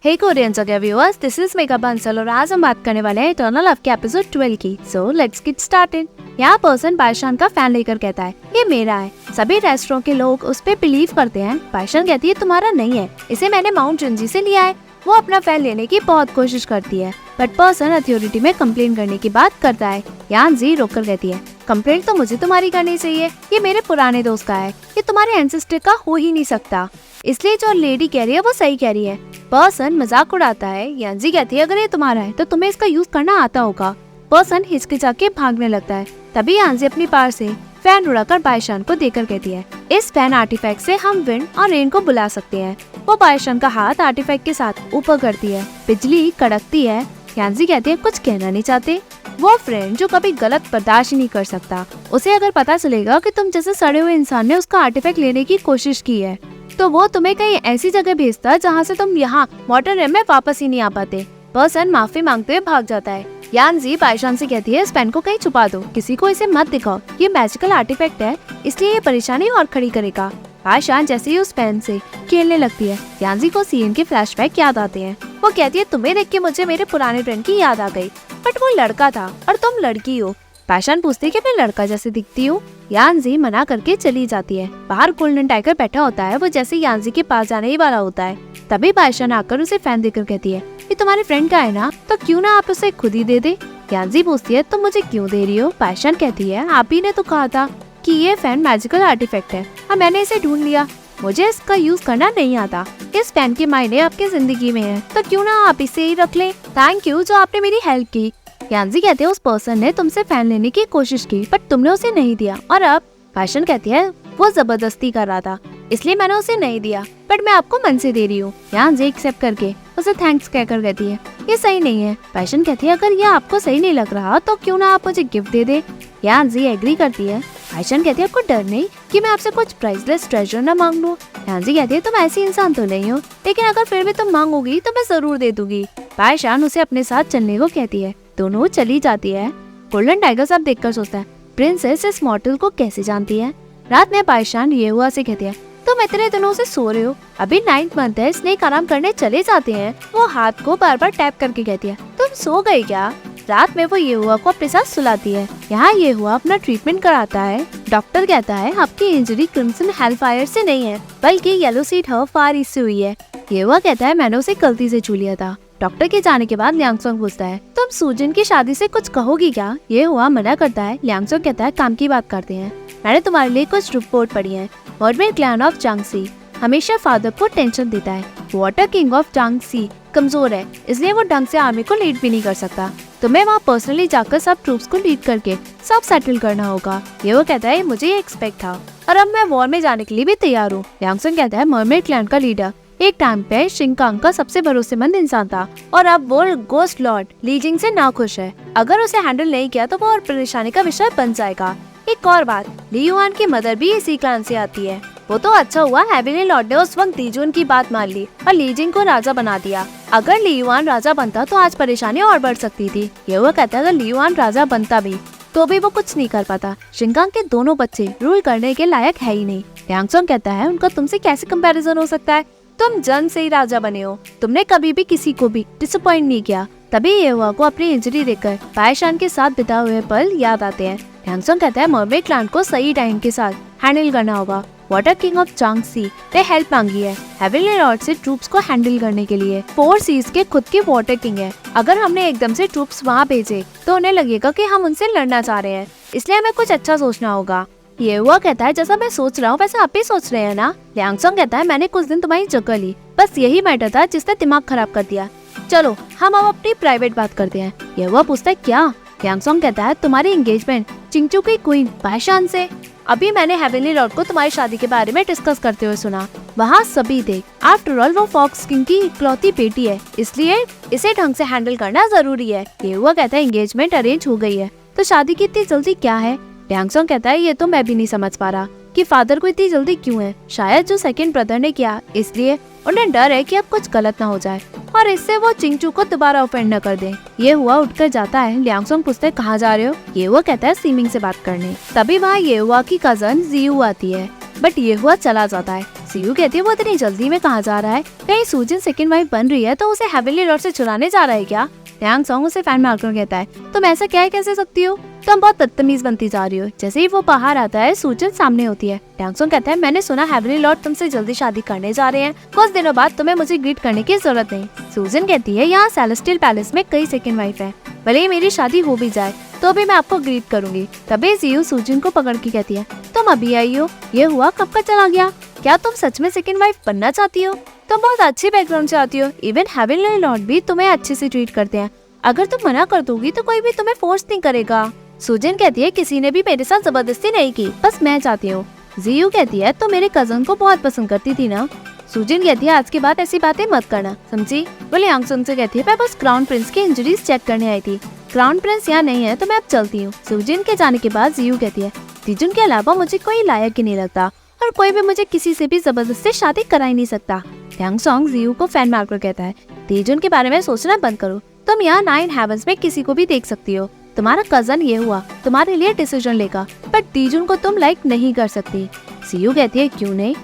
हे Korean जगह viewers, this is mega Bansal और आज हम बात करने वाले हैं इटर्नल लव के एपिसोड 12 की। So let's get started. यहाँ पर्सन बायशान का फैन लेकर कहता है ये मेरा है। सभी रेस्टोरेंट के लोग उस पे बिलीव करते हैं। बायशान कहती है तुम्हारा नहीं है, इसे मैंने माउंट जुनजी से लिया है। वो अपना फैन लेने की बहुत कोशिश करती है बट पर्सन अथॉरिटी में कंप्लेन करने की बात करता है। यान जी रोककर कहती है कंप्लेंट तो मुझे तुम्हारी करनी चाहिए, ये मेरे पुराने दोस्त का है, ये तुम्हारे एंसेस्टर का हो ही नहीं सकता। इसलिए जो लेडी कह रही है वो सही कह रही है। पर्सन मजाक उड़ाता है। यानजी कहती है अगर ये तुम्हारा है तो तुम्हें इसका यूज करना आता होगा। पर्सन हिचकिचा के भागने लगता है। तभी यानजी अपनी पार से फैन उड़ाकर बायशान को देकर कहती है इस फैन आर्टिफैक्ट से हम विंड और रेन को बुला सकते हैं। वो बायशान का हाथ आर्टिफैक्ट के साथ ऊपर करती है। बिजली कड़कती है। यानजी कहती है कुछ कहना नहीं चाहते। वो फ्रेंड जो कभी गलत बर्दाश्त ही नहीं कर सकता, उसे अगर पता चलेगा कि तुम जैसे सड़े हुए इंसान ने उसका आर्टिफैक्ट लेने की कोशिश की है तो वो तुम्हें कहीं ऐसी जगह भेजता है जहाँ से तुम यहाँ मॉडर्न रेम में वापस ही नहीं आ पाते। पर्सन माफी मांगते हुए भाग जाता है। यानजी बायशान से कहती है इस पेन को कहीं छुपा दो, किसी को इसे मत दिखाओ, ये मैजिकल आर्टिफैक्ट है इसलिए ये परेशानी और खड़ी करेगा। बायशान जैसे ही उस पेन से खेलने लगती है यानजी को सीन के फ्लैशबैक याद आते हैं। वो कहती है तुम्हें देख के मुझे मेरे पुराने फ्रेंड की याद आ गई, बट वो लड़का था और तुम लड़की हो। बायशान पूछती है कि मैं लड़का जैसे दिखती हूँ। यानजी मना करके चली जाती है। बाहर गोल्डन टाइगर बैठा होता है। वो जैसे यानजी के पास जाने ही वाला होता है तभी बायशान आकर उसे फैन देकर कहती है ये तुम्हारे फ्रेंड का है ना, तो क्यों ना आप उसे खुद ही दे दे। यानजी पूछती है तुम मुझे क्यों दे रही हो। बायशान कहती है आप ही ने तो कहा था कि ये फैन मैजिकल आर्टिफैक्ट है और मैंने इसे ढूंढ लिया, मुझे इसका यूज करना नहीं आता। इस फैन के मायने आपकी जिंदगी में है तो क्यों ना आप इसे ही रख लें। थैंक यू जो आपने मेरी हेल्प की। यानजी कहते हैं उस पर्सन ने तुमसे फैन लेने की कोशिश की बट तुमने उसे नहीं दिया और अब। बायशान कहती है वो जबरदस्ती कर रहा था इसलिए मैंने उसे नहीं दिया बट मैं आपको मन से दे रही हूँ। यानजी एक्सेप्ट करके उसे थैंक्स कहकर कहती है ये सही नहीं है। बायशान कहती है अगर ये आपको सही नहीं लग रहा तो क्यों ना आप मुझे गिफ्ट दे दे। यानजी एग्री करती है। बायशान कहती है आपको डर नहीं कि मैं आपसे कुछ प्राइसलेस ट्रेजर न मांग लूं। यानजी कहती है तुम ऐसी इंसान तो नहीं हो, लेकिन अगर फिर भी तुम मांगोगी तो मैं जरूर दे दूंगी। बायशान उसे अपने साथ चलने को कहती है। दोनों चली जाती है। गोल्डन टाइगर सब देखकर सोचता है प्रिंसेस इस मॉडल को कैसे जानती है। रात में बायशान ये हुआ से कहती है तुम इतने दिनों से सो रहे हो, अभी 9th मंथ है, स्नेक आराम करने चले जाते हैं। वो हाथ को बार बार टैप करके कहती है तुम सो गए क्या। रात में वो ये हुआ को अपने साथ सुलाती है। यहाँ ये हुआ अपना ट्रीटमेंट कराता है। डॉक्टर कहता है आपकी इंजरी क्रिम्सन हेलफायर से नहीं है बल्कि येलो सीड हर्ब फार से हुई है। ये हुआ कहता है मैंने उसे गलती से छू लिया था। डॉक्टर के जाने के बाद लियांगसोंग पूछता है तुम सूजन की शादी से कुछ कहोगी क्या। ये हुआ मना करता है। लियांगसोंग कहता है काम की बात करते हैं, मैंने तुम्हारे लिए कुछ रिपोर्ट पढ़ी है। मर्मेड क्लैन ऑफ जांगसी हमेशा फादर को टेंशन देता है। वाटर किंग ऑफ जांगसी कमजोर है इसलिए वो ढंग से आर्मी को लीड भी नहीं कर सकता। तुम्हें वहाँ पर्सनली जाकर सब ट्रूप्स को लीड करके सब सेटल करना होगा। ये वो कहता है मुझे ये एक्सपेक्ट था और अब मैं वॉर में जाने के लिए भी तैयार हूँ। लियांगसोंग कहता है मर्मेड क्लैन का लीडर एक टाइम पे शिंकांग का सबसे भरोसेमंद इंसान था और अब वो गोस्ट लॉर्ड लीजिंग से नाखुश है। अगर उसे हैंडल नहीं किया तो वो और परेशानी का विषय बन जाएगा। एक और बात, ली युआन की मदर भी इसी क्लैन से आती है। वो तो अच्छा हुआ हेवेनली लॉर्ड ने उस वक्त लीजुन की बात मान ली और लीजिंग को राजा बना दिया। अगर ली युआन राजा बनता तो आज परेशानी और बढ़ सकती थी। ये वो कहता है अगर ली युआन राजा बनता भी तो भी वो कुछ नहीं कर पाता। शिंकांग के दोनों बच्चे रूल करने के लायक है ही नहीं। लियांगसोंग कहता है उनका तुमसे कैसे कंपैरिजन हो सकता है, तुम जन्म से ही राजा बने हो, तुमने कभी भी किसी को भी डिसअपॉइंट नहीं किया। तभी ये हुआ को अपनी इंजरी देखकर बायशान के साथ बिता हुए पल याद आते हैं। लियांगसोंग कहता है मर्मेड क्लैन को सही टाइम के साथ हैंडल करना होगा। वाटर किंग ऑफ जांगसी ने हेल्प मांगी है हेवेनली लॉर्ड से ट्रूप्स को हैंडल करने के लिए। 4 सीज के खुद के वाटर किंग है। अगर हमने एकदम से ट्रूप्स वहाँ भेजे तो उन्हें लगेगा कि हम उनसे लड़ना चाह रहे हैं, इसलिए हमें कुछ अच्छा सोचना होगा। ये हुआ कहता है जैसा मैं सोच रहा हूँ वैसा आप भी सोच रहे हैं ना। लियांगसोंग कहता है मैंने कुछ दिन तुम्हारी जगह ली, बस यही मैटर था जिसने दिमाग खराब कर दिया। चलो हम अब अपनी प्राइवेट बात करते हैं। ये हुआ पूछता है क्या। लियांगसोंग कहता है तुम्हारी एंगेजमेंट चिंगचू की क्वीन बायशान से। अभी मैंने हेवेनली लॉर्ड को तुम्हारी शादी के बारे में डिस्कस करते हुए सुना। वहाँ सभी थे। आफ्टर ऑल वो फॉक्स किंग की इकलौती बेटी है इसलिए इसे ढंग से हैंडल करना जरूरी है। ये हुआ कहता है एंगेजमेंट अरेंज हो गई है तो शादी की इतनी जल्दी क्या है। लियांगसोंग कहता है ये तो मैं भी नहीं समझ पा रहा कि फादर को इतनी जल्दी क्यों है। शायद जो सेकंड ब्रदर ने किया इसलिए उन्हें डर है कि अब कुछ गलत ना हो जाए और इससे वो चिंगचू को दोबारा ऑफेंड न कर दे। ये हुआ उठकर जाता है। लियांगसोंग पूछता है कहाँ जा रहे हो। ये हुआ कहता है सीमिंग से बात करने। तभी वहाँ ये हुआ की कजन जियू आती है बट ये हुआ चला जाता है। सीयू कहती है वो इतनी जल्दी में कहाँ जा रहा है, कहीं सूजन सेकंड वाइफ बन रही है तो उसे हेवनली लॉर्ड से चुराने जा रहा है क्या। यांग सॉन्ग उसे फैन मारकर कहता है तुम ऐसा क्या कह सकती हो, तुम बहुत बदतमीज बनती जा रही हो। जैसे ही वो बाहर आता है सूजन सामने होती है। यांग सॉन्ग कहता है मैंने सुना हेवनली लॉर्ड तुमसे जल्दी शादी करने जा रहे हैं, कुछ दिनों बाद तुम्हें मुझे ग्रीट करने की जरूरत नहीं। सूजन कहती है यहाँ सेलेस्टियल पैलेस में कई सेकंड वाइफ है, भले ही मेरी शादी हो भी जाए तो भी मैं आपको ग्रीट करूंगी। तभी जियू सूजन को पकड़ के कहती है तुम अभी आई हो, ये हुआ कब का चला गया, क्या तुम सच में सेकंड वाइफ बनना चाहती हो, तुम बहुत अच्छी बैकग्राउंड से आती हो, इवन हेवनली लॉर्ड भी तुम्हें अच्छे से ट्रीट करते हैं, अगर तुम मना कर दोगी तो कोई भी तुम्हें फोर्स नहीं करेगा। सूजन कहती है किसी ने भी मेरे साथ जबरदस्ती नहीं की, बस मैं चाहती हूँ। जियू कहती है तो मेरे कजन को बहुत पसंद करती थी ना। सूजन कहती है आज के बाद ऐसी बातें मत करना, समझी। वो यांग सॉन्ग से कहती है मैं बस क्राउन प्रिंस की इंजरीज चेक करने आई थी, क्राउन प्रिंस यहाँ नहीं है तो मैं अब चलती हूँ। सूजन के जाने के बाद जियू कहती है तीजुन के अलावा मुझे कोई लायक ही नहीं लगता और कोई भी मुझे किसी से भी जबरदस्ती शादी करा ही नहीं सकता। यांग सॉन्ग जियू को फैन मारकर कहता है तीजुन के बारे में सोचना बंद करो, तुम यहाँ 9 हेवंस में किसी को भी देख सकती हो, तुम्हारा कजन ये हुआ तुम्हारे लिए डिसीजन लेगा, बट तीजुन को तुम लाइक नहीं कर सकती। जियू कहती है क्यों नहीं,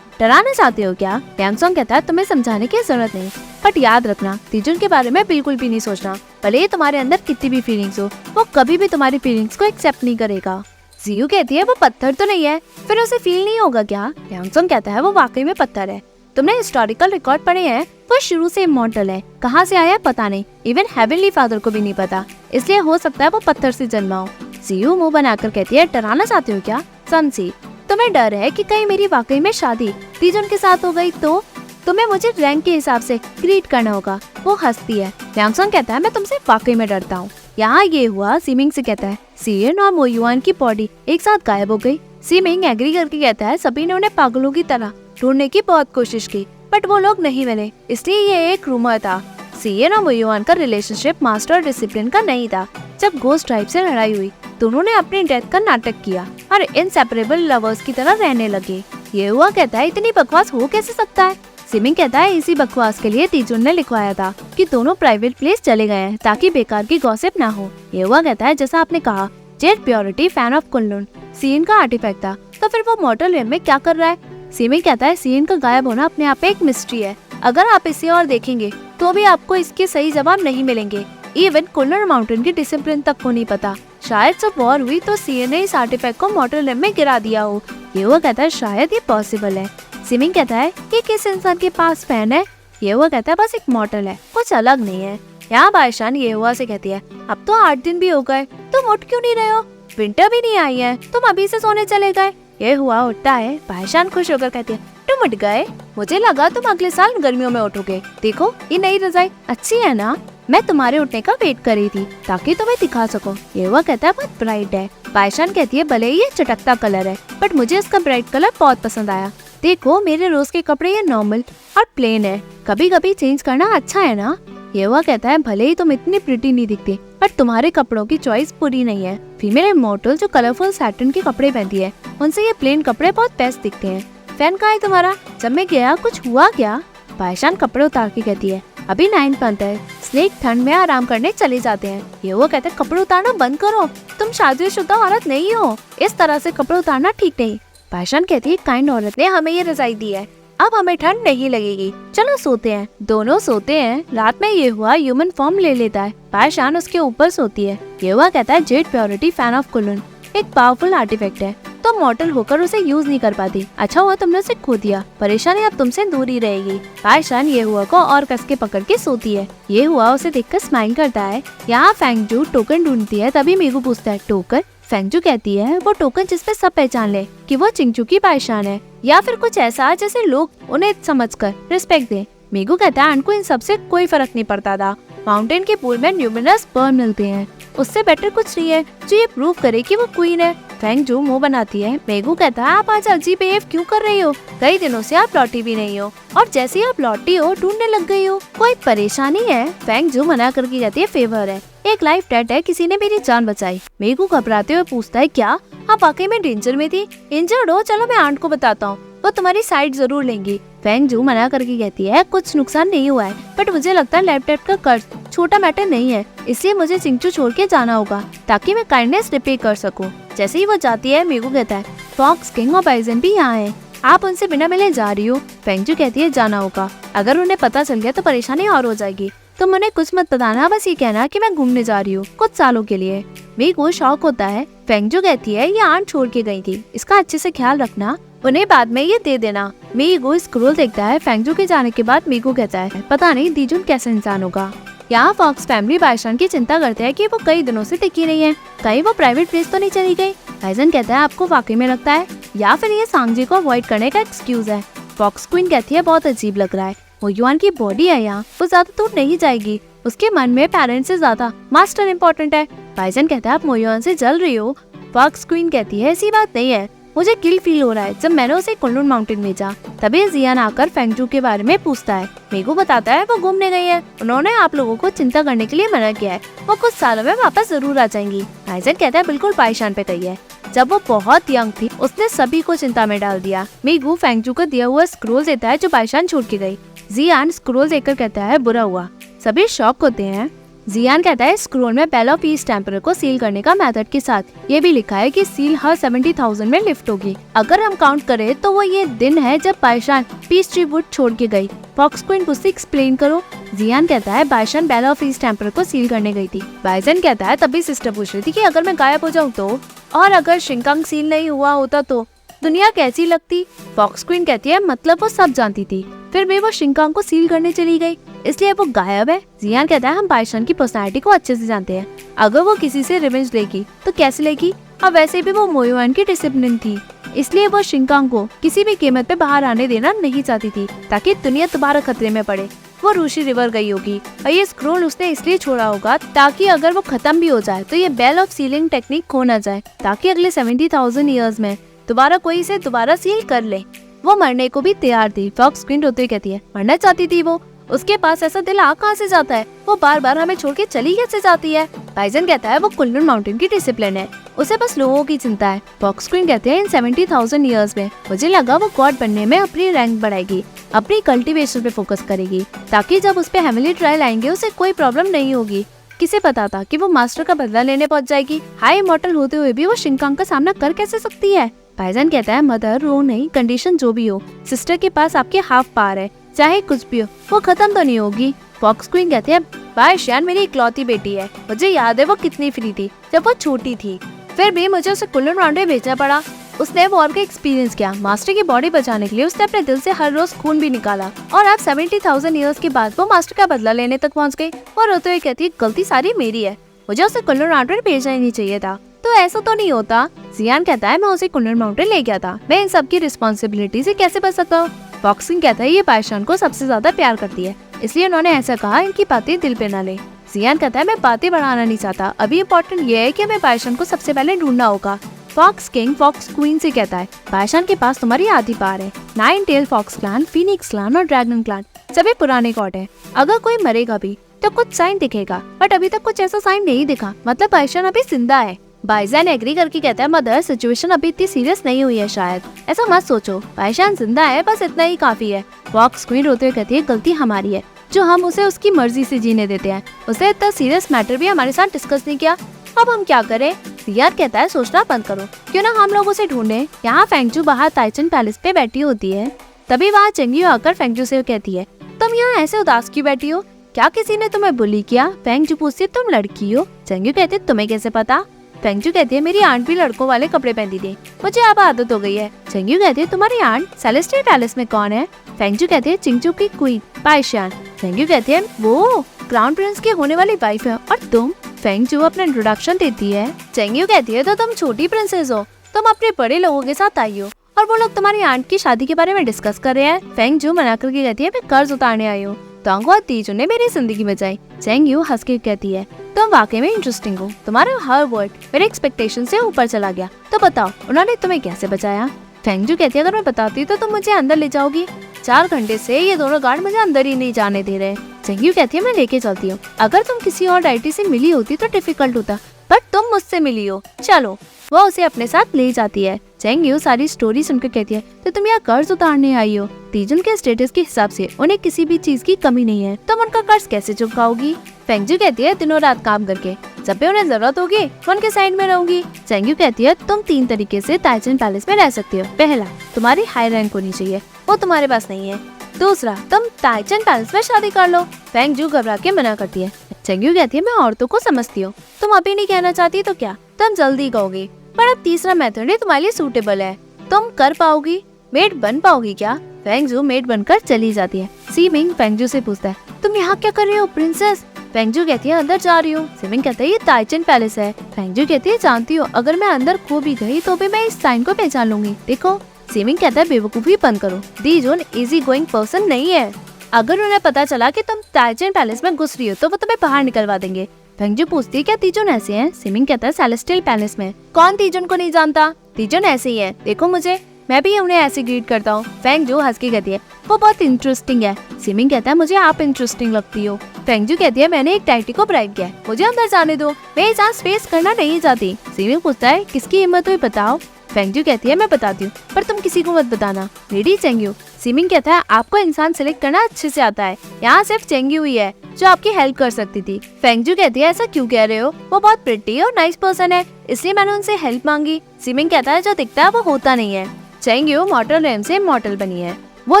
डराना चाहते हो क्या। यांग सॉन्ग कहता है तुम्हें समझाने की जरूरत नहीं, बट याद रखना तीजुन के बारे में बिल्कुल भी नहीं सोचना, भले ही तुम्हारे अंदर कितनी भी फीलिंग्स हो, वो कभी भी तुम्हारी फीलिंग्स को एक्सेप्ट नहीं करेगा। जियू कहती है वो पत्थर तो नहीं है, फिर उसे फील नहीं होगा क्या। यांग सॉन्ग कहता है वो वाकई में पत्थर है, तुमने हिस्टोरिकल रिकॉर्ड पढ़े हैं, वो शुरू से इमॉर्टल है, कहाँ से आया पता नहीं, इवन हेवनली फादर को भी नहीं पता, इसलिए हो सकता है वो पत्थर से जन्मा हो। जियू मुंह बनाकर कहती है डराना चाहते हो क्या, समझी, तुम्हें डर है कि कहीं मेरी वाकई में शादी तीजुन के साथ हो गई तो तुम्हें मुझे रैंक के हिसाब से ग्रीट करना होगा। वो हंसती है। यांग सॉन्ग कहता है मैं तुमसे वाकई में डरता हूँ। यहाँ ये हुआ सीमिंग से कहता है सियन और मोयुआन की बॉडी एक साथ गायब हो गई। सीमिंग एग्री करके कहता है सभी ने उन्हें पागलों की तरह ढूंढने की बहुत कोशिश की, बट वो लोग नहीं मिले, इसलिए ये एक रूमर था। सियन और मोयुआन का रिलेशनशिप मास्टर और डिसिप्लिन का नहीं था। जब घोस्ट ट्राइब से लड़ाई हुई दोनों ने अपनी डेथ का नाटक किया और इनसेपरेबल लवर्स की तरह रहने लगे। ये हुआ कहता है इतनी बकवास हो कैसे सकता है। सिमिंग कहता है इसी बकवास के लिए तीजुन ने लिखवाया था कि दोनों प्राइवेट प्लेस चले गए हैं ताकि बेकार की गॉसिप ना हो। ये हुआ कहता है जैसा आपने कहा jade purity fan of Kunlun सीन का आर्टिफैक्ट था, तो फिर वो मॉर्टल रेम में क्या कर रहा है। सिमिंग कहता है सीन का गायब होना अपने आप में एक मिस्ट्री है, अगर आप इसे और देखेंगे तो भी आपको इसके सही जवाब नहीं मिलेंगे। इवन कुनलुन माउंटेन की डिसिप्लिन तक को नहीं पता, शायद जब वॉर हुई तो सीएन ने इस आर्टिफैक्ट को मॉर्टल रेम में गिरा दिया हो। ये वो कहता है शायद ये पॉसिबल है। सिमिंग कहता है कि किस इंसान के पास फैन है। ये हुआ कहता है बस एक मॉर्टल है, कुछ अलग नहीं है। यहाँ बायशान ये हुआ से कहती है अब तो 8 दिन भी हो गए, तुम उठ क्यों नहीं रहे हो, विंटर भी नहीं आई है, तुम अभी से सोने चले गए। ये हुआ उठता है। बायशान खुश होकर कहती है तुम उठ गए, मुझे लगा तुम अगले साल गर्मियों में उठोगे, देखो ये नई रजाई अच्छी है ना, मैं तुम्हारे उठने का वेट कर रही थी ताकि तुम्हें दिखा सको। ये हुआ कहता है बहुत ब्राइट है। बायशान कहती है भले ही ये चटकता कलर है बट मुझे इसका ब्राइट कलर बहुत पसंद आया, देखो मेरे रोज के कपड़े ये नॉर्मल और प्लेन है, कभी कभी चेंज करना अच्छा है ना। ये हुआ कहता है भले ही तुम इतनी प्रिटी नहीं दिखती बट तुम्हारे कपड़ों की चॉइस पूरी नहीं है। फीमेल इमॉर्टल जो कलरफुल सैटिन के कपड़े पहनती है उनसे ये प्लेन कपड़े बहुत बेस्ट दिखते हैं। फैन कहाँ है तुम्हारा, जब मैं गया कुछ हुआ क्या। बायशान कपड़े उतार के कहती है अभी 9th मंथ है, स्नेक ठंड में आराम करने चले जाते हैं। ये वो कहते हैं कपड़े उतारना बंद करो, तुम शादीशुदा औरत नहीं हो, इस तरह से कपड़े उतारना ठीक नहीं। बायशान कहती है काइंड औरत ने हमें ये रजाई दी है, अब हमें ठंड नहीं लगेगी, चलो सोते हैं। दोनों सोते हैं। रात में ये हुआ ह्यूमन फॉर्म ले लेता है। बायशान उसके ऊपर सोती है। ये हुआ कहता है Z purity fan of Kunlun एक पावरफुल आर्टिफैक्ट है, तो मॉर्टल होकर उसे यूज नहीं कर पाती, अच्छा हुआ तुमने उसे खो दिया, परेशानी अब तुमसे दूर ही रहेगी। बायशान ये हुआ को और कस के पकड़ के सोती है। ये हुआ उसे देखकर स्माइल करता है। यहाँ फेंगजू टोकन ढूंढती है, तभी मीगू पूछता है टोकन। फेंगजू कहती है वो टोकन जिसपे सब पहचान ले कि वो चिंगचू की बायशान है या फिर कुछ ऐसा जैसे लोग उन्हें समझकर रिस्पेक्ट दे। मीगू कहता है उनको इन सबसे कोई फर्क नहीं पड़ता था, माउंटेन के पूल में न्यूमिनस पर्ल मिलते हैं, उससे बेटर कुछ नहीं है जो ये प्रूव करे कि वो क्वीन है। फेंगजू मुंह बनाती है। मेगू कहता है आप आज अजीब बिहेव क्यों कर रही हो, कई दिनों से आप लौटी भी नहीं हो और जैसे ही आप लौटी हो ढूंढने लग गई हो, कोई परेशानी है। फेंगजू मना करके कहती है फेवर है, एक लाइफ डेट है, किसी ने मेरी जान बचाई। मेगू घबराते हुए पूछता है क्या आप वाकई में डेंजर में थी, इंजर्ड हो, चलो मैं आंट को बताता हूँ, वो तुम्हारी साइड जरूर लेंगी। फेंगजू मना करके कहती है कुछ नुकसान नहीं हुआ है बट मुझे लगता है लाइफ डेट का कर्ज छोटा मैटर नहीं है, इसलिए मुझे चिंगचू छोड़ के जाना होगा ताकि मैं काइंडनेस रिपे कर सकूं। जैसे ही वो जाती है मेगू कहता है फॉक्स किंग और बाइजन भी यहाँ है, आप उनसे बिना मिले जा रही हो। फेंगजू कहती है जाना होगा, अगर उन्हें पता चल गया तो परेशानी और हो जाएगी। तुम उन्हें कुछ मत बताना, बस ये कहना कि मैं घूमने जा रही हूँ कुछ सालों के लिए। मीगू शौक होता है। फेंगजू कहती है ये आंट छोड़ के गई थी, इसका अच्छे से ख्याल रखना, उन्हें बाद में ये दे देना। मीगू स्क्रोल देखता है। फेंगजू के जाने के बाद मीगू कहता है पता नहीं दीजुन कैसा इंसान होगा। यहाँ फॉक्स फैमिली बाइशान की चिंता करते हैं कि वो कई दिनों से टिकी नहीं है, कहीं वो प्राइवेट प्लेस तो नहीं चली गई। बाइजन कहता है आपको वाकई में लगता है या फिर ये सांगजी को अवॉइड करने का एक्सक्यूज है। फॉक्स क्वीन कहती है बहुत अजीब लग रहा है, वो युआन की बॉडी है यहाँ, वो ज्यादा दूर नहीं जाएगी। उसके मन में पेरेंट्स से ज्यादा मास्टर इम्पोर्टेंट है। बाइजन कहता है आप मोयुआन से जल रही हो। फॉक्स क्वीन कहती है ऐसी बात नहीं है, मुझे गिल्ट फील हो रहा है जब मैंने उसे कुनलुन माउंटेन भेजा। तभी जियान आकर फेंगजू के बारे में पूछता है। मीगू बताता है वो घूमने गई है, उन्होंने आप लोगों को चिंता करने के लिए मना किया है, वो कुछ सालों में वापस जरूर आ जाएंगी। बाइजन कहता है बिल्कुल बाइशान पे गई है, जब वो बहुत यंग थी उसने सभी को चिंता में डाल दिया। मीगू फेंगजू को दिया हुआ स्क्रोल देता है जो बाइशान छोड़ के गई। जियान स्क्रोल देखकर कहता है बुरा हुआ। सभी शॉक होते हैं। जियान कहता है स्क्रोल में बेल ऑफ ईस्ट टेम्परर को सील करने का मेथड के साथ ये भी लिखा है कि सील हर 70,000 में लिफ्ट होगी। अगर हम काउंट करें तो वो ये दिन है जब बाइशान पीस ट्री वुड छोड़ के गई। फॉक्स क्वीन कुछ एक्सप्लेन करो। जियान कहता है बाइशान बेल ऑफ ईस्ट टेम्परर को सील करने गई थी। बाइजन कहता है तभी सिस्टर पूछ रही थी कि अगर मैं गायब हो जाऊँ तो, और अगर शिंकांग सील नहीं हुआ होता तो दुनिया कैसी लगती। फॉक्स क्वीन कहती है मतलब वो सब जानती थी, फिर भी वो शिंकांग को सील करने चली गई, इसलिए वो गायब है। जियान कहता है हम बाइशान की पर्सनालिटी को अच्छे से जानते हैं, अगर वो किसी से रिवेंज लेगी तो कैसे लेगी, और वैसे भी वो मोयुआन की डिसिप्लिन थी, इसलिए वो शिंकांग को किसी भी कीमत पे बाहर आने देना नहीं चाहती थी ताकि दुनिया दोबारा खतरे में पड़े। वो रूशी रिवर गई होगी और ये स्क्रोल उसने इसलिए छोड़ा होगा ताकि अगर वो खत्म भी हो जाए तो ये बेल ऑफ सीलिंग टेक्निक खो न जाए, ताकि अगले 70,000 ईयर्स में दोबारा कोई इसे दोबारा सील कर ले। वो मरने को भी तैयार थी। फॉक्स क्वीन रोते हुए कहती है मरना चाहती थी वो, उसके पास ऐसा दिल आ कहाँ से जाता है, वो बार बार हमें छोड़ के चली कैसे जाती है। बाइजन कहता है वो कुनलुन माउंटेन की डिसिप्लिन है, उसे बस लोगों की चिंता है। फॉक्स क्वीन कहते हैं इन 70,000 ईयर्स में मुझे लगा वो गॉड बनने में अपनी रैंक बढ़ाएगी, अपनी कल्टीवेशन पे फोकस करेगी, ताकि जब उस पे हेवनली ट्रायल आएंगे उसे कोई प्रॉब्लम नहीं होगी। किसे पता था कि वो मास्टर का बदला लेने पहुंच जाएगी। हाई इमॉर्टल होते हुए भी वो शिंकांग का सामना कर कैसे सकती है। बाइजन कहता है मदर रो नहीं, कंडीशन जो भी हो, सिस्टर के पास आपके हाफ पावर है, चाहे कुछ भी हो वो खत्म तो नहीं होगी। फॉक्स क्वीन कहते हैं बाइशान मेरी इकलौती बेटी है, मुझे याद है वो कितनी फ्री थी जब वो छोटी थी, फिर भी मुझे उसे कुनलुन माउंटेन भेजना पड़ा। उसने वॉर का एक्सपीरियंस किया, मास्टर की बॉडी बचाने के लिए उसने अपने दिल से हर रोज खून भी निकाला, और अब 70,000 ईयर्स के बाद वो मास्टर का बदला लेने तक पहुंच गई। और रोते हुए कहती है गलती सारी मेरी है, मुझे उसे कुनलुन माउंटेन भेजना ही नहीं चाहिए था। तो ऐसा तो नहीं होता। जियान कहता है मैं उसे कुनलुन माउंटेन ले गया था, मैं इन सब की रिस्पॉन्सिबिलिटी से कैसे बच सकता हूँ। फॉक्सिंग कहता है ये बाइशान को सबसे ज्यादा प्यार करती है, इसलिए उन्होंने ऐसा कहा, इनकी बातें दिल पे न ले। जियान कहता है मैं बातें बढ़ाना नहीं चाहता, अभी इम्पोर्टेंट ये है कि हमें बाइशान को सबसे पहले ढूंढना होगा। फॉक्स किंग फॉक्स क्वीन से कहता है बाइशान के पास तुम्हारी आधी पार है। 9 tail fox clan, phoenix clan और ड्रैगन क्लैन सभी पुराने गॉड है। अगर कोई मरेगा भी तो कुछ साइन दिखेगा, बट अभी तक कुछ ऐसा साइन नहीं दिखा, मतलब बाइशान अभी जिंदा है। बाइजन एग्री करके कहता है मदर सिचुएशन अभी इतनी सीरियस नहीं हुई है, शायद ऐसा मत सोचो, बाइशान जिंदा है, बस इतना ही काफी है। फॉक्स क्वीन रोते हुए कहती है गलती हमारी है जो हम उसे उसकी मर्जी से जीने देते हैं, उसे इतना सीरियस मैटर भी हमारे साथ डिस्कस नहीं किया, अब हम क्या करें। जियान कहता है सोचना बंद करो, क्यों ना हम लोग उसे ढूंढे। यहाँ फेंगजू बाहर ताइचन पैलेस पे बैठी होती है, तभी वहाँ चेंगयू आकर फेंगजू से कहती है तुम यहाँ ऐसे उदास क्यों बैठी हो, क्या किसी ने तुम्हें बुली किया। फेंगजू पूछती है तुम लड़की हो। चेंगयू कहती है तुम्हें कैसे पता। फेंगजू कहती है मेरी आंट भी लड़कों वाले कपड़े पहनती थी, मुझे अब आदत हो गई है। चेंगयू कहती है तुम्हारी आंट सेलेस्टियल पैलेस में कौन है। फेंगजू कहती है चिंगचू की क्वीन बाइशान। चेंगयू कहती है वो क्राउन प्रिंस की होने वाली वाइफ है, और तुम। फेंगजू अपना इंट्रोडक्शन देती है। चेंगयू कहती है तो तुम छोटी प्रिंसेस हो, तुम अपने बड़े लोगों के साथ आई हो, और वो लोग तुम्हारी आंट की शादी के बारे में डिस्कस कर रहे हैं। फेंगजू मना करके कहती है मैं कर्ज उतारने आई हूँ, तोंगो और तीजू ने मेरी जिंदगी बचाई। चेंगयू हंस के कहती है तुम वाकई में इंटरेस्टिंग हो, तुम्हारा हर वर्ड मेरे एक्सपेक्टेशन से ऊपर चला गया, तो बताओ उन्होंने तुम्हें कैसे बचाया। फेंगजू कहती है अगर मैं बताती तो तुम मुझे अंदर ले जाओगी, 4 घंटे से ये दोनों गार्ड मुझे अंदर ही नहीं जाने दे रहे। चेंगयू कहती है मैं लेके चलती हूँ, अगर तुम किसी और डाइटी से मिली होती तो डिफिकल्ट होता, बट तुम मुझसे मिली हो, चलो। वो उसे अपने साथ ले जाती है। चेंगयू सारी स्टोरी सुनकर कहती है तो तुम यहाँ कर्ज उतारने आई हो, तीजुन के स्टेटस के हिसाब से उन्हें किसी भी चीज की कमी नहीं है, तुम उनका कर्ज कैसे चुकाओगी। फेंगजू कहती है दिनों रात काम करके, जब भी उन्हें जरूरत होगी मैं उनके साइड में रहूंगी। चेंग्यू कहती है तुम 3 तरीके से ताइचन पैलेस में रह सकती हो। पहला, तुम्हारी हाई रैंक होनी चाहिए, वो तुम्हारे पास नहीं है। दूसरा, तुम ताइचन पैलेस में शादी कर लो। फेंगजू घबरा के मना करती है। चेंग्यू कहती है मैं औरतों को समझती हूँ, तुम अभी नहीं कहना चाहती तो क्या, तुम जल्दी कहोगी। पर अब तीसरा मेथड ही तुम्हारे लिए सूटेबल है, तुम कर पाओगी, मेड बन पाओगी क्या? फेंगजू मेड बनकर चली जाती है। सीमिंग फेंगजू से पूछता है तुम यहाँ क्या कर रही हो प्रिंसेस? फेंगजू कहती है अंदर जा रही हूँ। सीमिंग कहता है ये ताइचन पैलेस है। फेंगजू कहती है जानती हो अगर मैं अंदर खो भी गई तो भी मैं इस साइन को पहचान लूंगी, देखो। सीमिंग कहता है बेवकूफी बंद करो, दीजुन इजी गोइंग पर्सन नहीं है। अगर उन्हें पता चला कि तुम ताइचन पैलेस में घुस रही हो तो वो तुम्हें बाहर निकलवा देंगे। फेंगजू पूछती है क्या तीजुन ऐसे हैं? सीमिंग कहता है सेलेस्टियल पैलेस में। कौन तीजुन को नहीं जानता, तीजुन ऐसे ही है, देखो मुझे, मैं भी उन्हें ऐसे ग्रीट करता हूँ। फेंगजू हंस के कहती है वो बहुत इंटरेस्टिंग है। सीमिंग कहता है मुझे आप इंटरेस्टिंग लगती हो। फेंगजू कहती है मैंने एक टाइटी को ब्राइब किया है, मुझे अंदर जाने दो, मैं ये चांस फेस करना नहीं चाहती। सीमिंग पूछता है किसकी हिम्मत हुई बताओ। फेंगजू कहती है मैं बताती हूँ पर तुम किसी को मत बताना, रेडी चेंग्यू। सीमिंग कहता है आपको इंसान सिलेक्ट करना अच्छे से आता है, यहाँ सिर्फ चेंग्यू ही है जो आपकी हेल्प कर सकती थी। फेंगजू कहती है ऐसा क्यों कह रहे हो, वो बहुत प्रिटी और नाइस पर्सन है, इसलिए मैंने उनसे हेल्प मांगी। सीमिंग कहता है जो दिखता है वो होता नहीं है। चेंग्यू मॉर्टल रेम से मॉर्टल बनी है, वो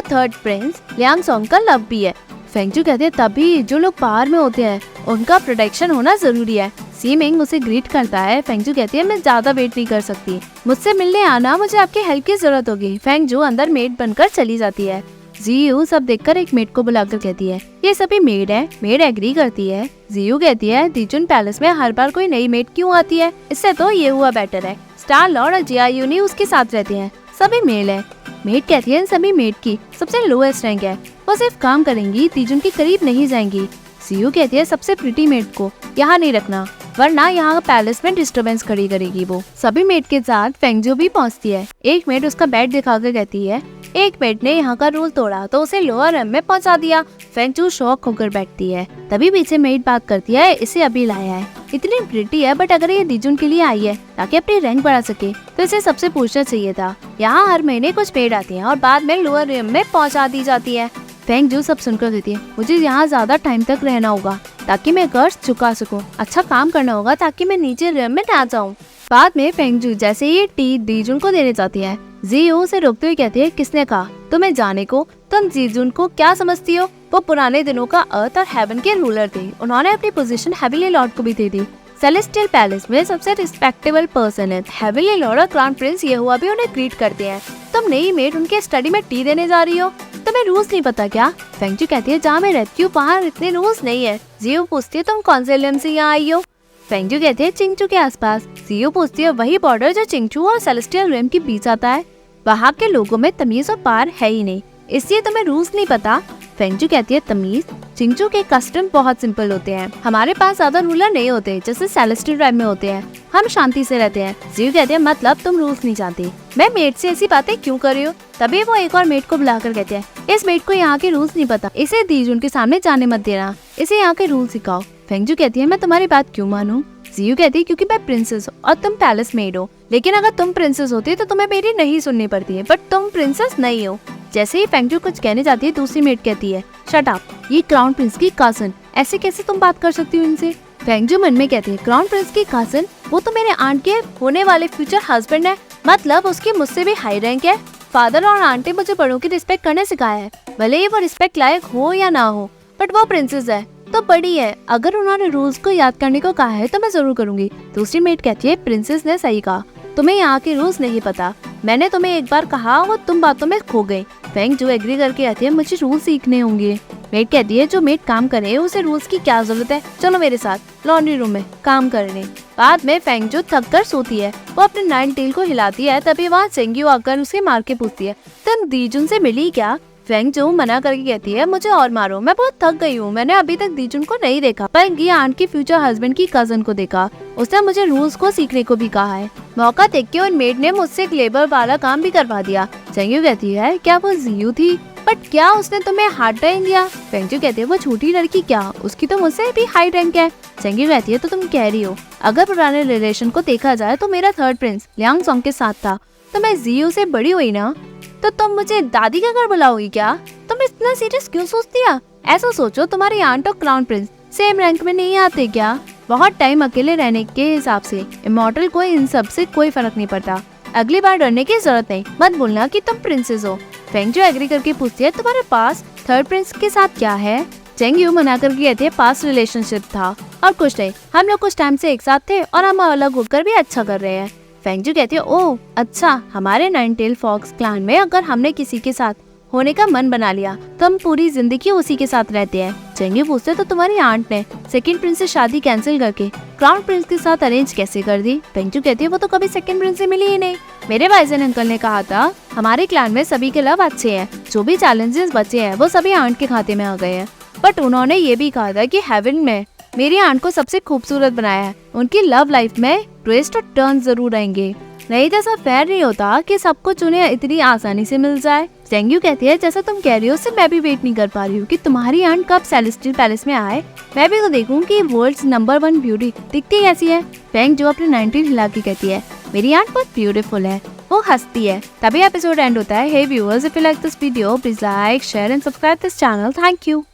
थर्ड प्रिंस लियांग सोंग का लव भी है। फेंगजू कहते हैं तभी जो लोग पावर में होते हैं उनका प्रोटेक्शन होना जरूरी है। सीमिंग उसे ग्रीट करता है। फेंगजू कहती है मैं ज्यादा वेट नहीं कर सकती, मुझसे मिलने आना, मुझे आपकी हेल्प की जरूरत होगी। फेंगजू अंदर मेड बनकर चली जाती है। जीयू सब देखकर एक मेड को बुलाकर कहती है ये सभी मेड है। मेड एग्री करती है। जीयू कहती है दीजुन पैलेस में हर बार कोई नई मेड क्यों आती है, इससे तो ये हुआ बेटर है। स्टार लॉर्ड और जियायूनी उसके साथ रहते हैं, सभी मेल है। मेड कहती है सभी मेड की सबसे लोएस्ट रैंक है, वो सिर्फ काम करेंगी, तीजुन के करीब नहीं जाएंगी। सीयू कहती है सबसे प्रिटी मेड को यहाँ नहीं रखना वरना यहाँ पैलेस में डिस्टरबेंस खड़ी करेगी वो। सभी मेड के साथ फेंगजू भी पहुँचती है। एक मेड उसका बेड दिखाकर कहती है एक मेड ने यहाँ का रूल तोड़ा तो उसे लोअर रैंक में पहुँचा दिया। फेंगजू शॉक होकर बैठती है। तभी पीछे मेड बात करती है इसे अभी लाया है, इतनी प्रिटी है बट अगर ये दीजुन के लिए आई है ताकि अपनी रैंक बढ़ा सके तो इसे सबसे पूछना चाहिए था। यहाँ हर महीने कुछ मेड आती है और बाद में लोअर रैंक में पहुँचा दी जाती है। फेंगजू सब सुनकर कहती है मुझे यहाँ ज्यादा टाइम तक रहना होगा ताकि मैं कर्ज चुका सकूं, अच्छा काम करना होगा ताकि मैं नीचे रैंक में ना जाऊं। बाद में फेंगजू जैसे ये टी दीजुन को देने जाती है, जीयू से रोकते हुए कहती है किसने कहा तुम्हें जाने को, तुम दीजुन को क्या समझती हो, वो पुराने दिनों का अर्थ और हेवन के रूलर थे, उन्होंने अपनी पोजीशन हेवनली लॉर्ड को भी दे दी। सेलेस्टियल पैलेस में सबसे रिस्पेक्टेबल पर्सन है। हेवनली लॉर्ड और क्राउन प्रिंस ये हुआ भी उन्हें ग्रीट करते हैं। तुम नई मेड उनके स्टडी में टी देने जा रही हो, तुम्हें रूल्स नहीं पता क्या? फेंगजू कहती है जहाँ मैं रहती हूँ वहाँ इतने रूल्स नहीं है। जीयू पूछती है तुम कौन से रियम से यहाँ आई हो? फेंगजू कहती है चिंगचू के आसपास। जीयू पूछती है वही बॉर्डर जो चिंगचू और सेलेस्टियल रियम के बीच आता है, वहाँ के लोगों में तमीज और पार है ही नहीं, इसलिए तुम्हें रूल्स नहीं पता। फेंगजू कहती है तमीज, चिंगचू के कस्टम बहुत सिंपल होते हैं, हमारे पास ज्यादा रूलर नहीं होते जैसे सेलेस्टियल रियम में होते हैं, हम शांति से रहते हैं। जीयू कहते हैं मतलब तुम रूल्स नहीं जानती, मैं मेड से ऐसी बातें क्यों कर रही हो? तभी वो एक और मेड को बुलाकर कहते हैं इस मेड को यहाँ के रूल्स नहीं पता, इसे दीजुन के सामने जाने मत देना, इसे यहाँ के रूल सिखाओ। फेंगजू कहती है मैं तुम्हारी बात क्यों मानूं? जीयू कहती है क्योंकि मैं प्रिंसेस हूँ और तुम पैलेस मेड हो, लेकिन अगर तुम प्रिंसेस होती तो तुम्हें मेरी नहीं सुननी पड़ती है, बट तुम प्रिंसेस नहीं हो। जैसे ही फेंगजू कुछ कहने जाती है दूसरी मेड कहती है शट अप, ये क्राउन प्रिंस की कजन, ऐसे कैसे तुम बात कर सकती हो इनसे? फेंगजू मन में कहती है क्राउन प्रिंस की कजन, वो तो मेरे आंट के होने वाले फ्यूचर हस्बैंड है, मतलब उसकी मुझसे भी हाई रैंक है। फादर और आंट ने मुझे बड़ों की रिस्पेक्ट करने सिखाया है, भले ही वो रिस्पेक्ट लायक हो या ना हो, बट वो प्रिंसेस है तो बड़ी है, अगर उन्होंने रूल्स को याद करने को कहा है तो मैं जरूर करूंगी। दूसरी मेड कहती है प्रिंसेस ने सही कहा, तुम्हें यहाँ के रूल्स नहीं पता, मैंने तुम्हें एक बार कहा और तुम बातों में खो गए। फेंगजू एग्री करके कहती है मुझे रूल सीखने होंगे। मेड कहती है जो मेड काम करे उसे रूल्स की क्या जरूरत है, चलो मेरे साथ लॉन्ड्री रूम में काम करने। बाद में फेंगजू थक कर सोती है, वो अपने नाइन टेल को हिलाती है, तभी वहाँ चेंग्यू आकर उसे मार के पूछती है तुम दीजुन से मिली क्या? फेंगजू मना करके कहती है मुझे और मारो, मैं बहुत थक गई हूँ, मैंने अभी तक दीजुन को नहीं देखा पर ये आंट की फ्यूचर हस्बैंड की कजन को देखा, उसने मुझे रूल्स को सीखने को भी कहा है। मौका देख के उन मेड ने मुझसे एक लेबर वाला काम भी करवा दिया। चेंग्यू कहती है क्या वो जीयू थी, बट क्या उसने तुम्हें हार्ड रैंक दिया? फेंगजू कहती है वो छोटी लड़की क्या, उसकी तो मुझसे भी हाई रैंक है। चेंग्यू कहती है तो तुम कह रही हो अगर पुराने रिलेशन को देखा जाए तो मेरा थर्ड प्रिंस लियांग सोंग के साथ था, तो मैं जीयू से बड़ी हुई ना, तो तुम मुझे दादी का घर बुलाओगी क्या? तुम इतना सीरियस क्यों सोचती है? ऐसा सोचो तुम्हारी आंट और क्राउन प्रिंस सेम रैंक में नहीं आते क्या? बहुत टाइम अकेले रहने के हिसाब से इमॉर्टल को इन सब से कोई फर्क नहीं पड़ता। अगली बार डरने की जरूरत नहीं, मत भूलना कि तुम प्रिंसेस हो। फेंग जो एग्री करके पूछती है तुम्हारे पास थर्ड प्रिंस के साथ क्या है? चेंग यू मना करके कहती है पास रिलेशनशिप था और कुछ नहीं, हम लोग कुछ टाइम से एक साथ थे और हम अलग होकर भी अच्छा कर रहे हैं। फेंग जो कहती है ओह अच्छा, हमारे नाइन टेल फॉक्स क्लान में अगर हमने किसी के साथ होने का मन बना लिया तो हम पूरी जिंदगी उसी के साथ रहते हैं। चेंगी पूछते तो तुम्हारी आंट ने सेकंड प्रिंस से शादी कैंसिल करके क्राउन प्रिंस के साथ अरेंज कैसे कर दी? पेंचू कहती है वो तो कभी सेकंड प्रिंस से मिली ही नहीं। मेरे वाइजन अंकल ने कहा था हमारे क्लान में सभी के लव अच्छे हैं, जो भी चैलेंजेस बचे हैं वो सभी आंट के खाते में आ गए हैं। बट उन्होंने ये भी कहा था कि हेवन में मेरी आंट को सबसे खूबसूरत बनाया है, उनकी लव लाइफ में ट्विस्ट और टर्न जरूर आएंगे, नहीं तो ऐसा फेयर नहीं होता कि सब कुछ उन्हें इतनी आसानी से मिल जाए। चेंग्यू कहती है जैसा तुम कह रही हो उससे मैं भी वेट नहीं कर पा रही हूँ कि तुम्हारी आंट कब सेलेस्टियल पैलेस में आए, मैं भी तो देखूं कि वर्ल्ड्स नंबर 1 ब्यूटी दिखती कैसी है। फेंग जो अपने 19 हिला के कहती है मेरी आंट बहुत ब्यूटीफुल है, वो हंसती है। तभी एपिसोड एंड होता है। Hey viewers, if you like this video please like share and subscribe this channel. Thank you.